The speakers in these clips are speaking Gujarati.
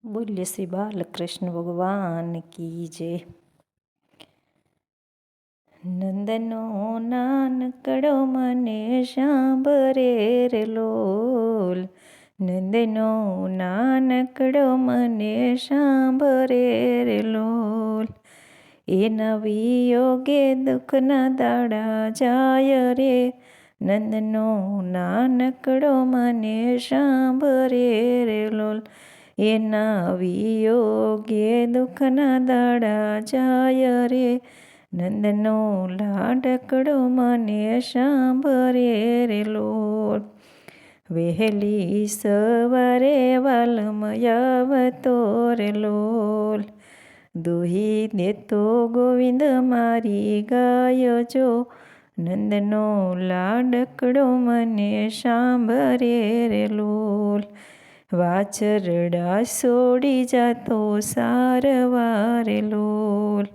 બોલીએ શ્રી બાલકૃષ્ણ ભગવાન કી જય. નંદનો નાનકડો મને સાંભરે રે લોલ, નંદનો નાનકડો મને સાંભરે રે લોલ. એના વિયોગે દુઃખના દાડા જાય રે, નંદનો નાનકડો મને સાંભરે રે લોલ. એના વિયોગે દુઃખના દાડા જાય રે, નંદનો લાડકડો મને સાંભરે રે લોલ. વહેલી સવારે વાલમય આવતો રે લોલ, દોહી દેતો ગોવિંદ મારી ગાય જો, નંદનો લાડકડો મને સાંભરે રે લોલ. વાછરડા છોડી જાતો સારવારે લોલ,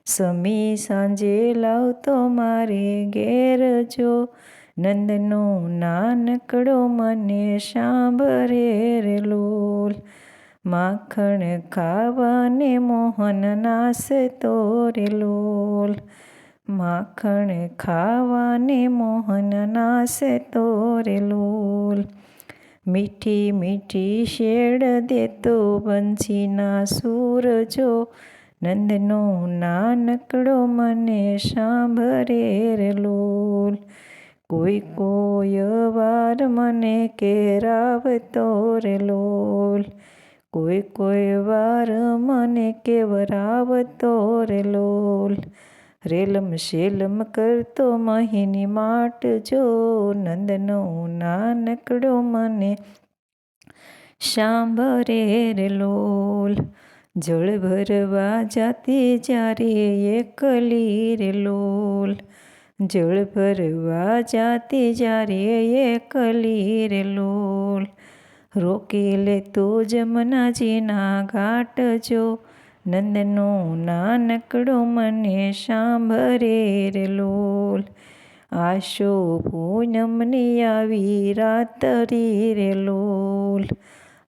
સમી સાંજે લાવતો મારે ઘેર જો, નંદનો નાનકડો મને સાંભરે રે લોલ. માખણ ખાવાને મોહન નાસતો રે લોલ, માખણ ખાવાને મોહન નાસતો રે લોલ. મીઠી મીઠી શેડ દેતો બંસીના સૂર જો, નંદનો નાનકડો મને સાંભરે રે લોલ. કોઈ વાર મને કેરાવતો રે લોલ, કોઈ વાર મને કેવરાવતો રે લોલ. રેલમ શેલમ કરતો મહીની માટ જો, નંદનો નાનકડો મને સાંભરે રે લોલ. જળ ભરવા જાતી જ્યારે એકલી રે લોલ, જળ ભરવા જાતી જ્યારે એકલી રે લોલ. રોકી લેતો જમનાજીના ઘાટ જો, નંદનો નાનકડો મને સાંભરે રે લોલ. આશો પૂનમની આવી રાતરી રે લોલ,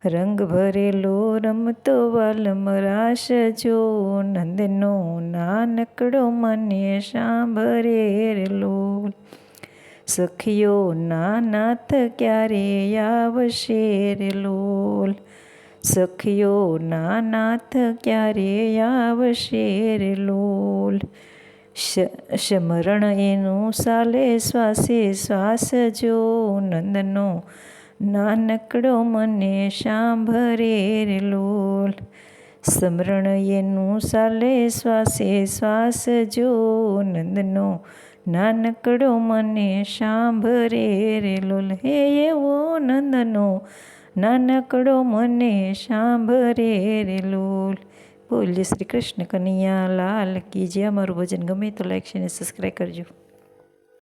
રંગ ભરેલો રમતો વાલમ રાસ જો, નંદનો નાનકડો મને સાંભરે રે લોલ. સખીઓ ના નાથ ક્યારે આવશે રે લોલ, સખીઓ ના નાથ ક્યારે આવશે રે લોલ. સ્મરણ એનું સાલે શ્વાસે શ્વાસ જો, નંદનો નાનકડો મને સાંભરે રે લોલ. સ્મરણ એનું સાલે શ્વાસે શ્વાસ જો, નંદનો નાનકડો મને સાંભરે રે લોલ. હે એવો નંદનો નાનકડો મને સાંભરે રે લોલ. બોલીએ શ્રી કૃષ્ણ કનૈયા લાલ કી જય. અમારું ભજન ગમે તો લાઈક શેર અને સબસ્ક્રાઈબ કરજો.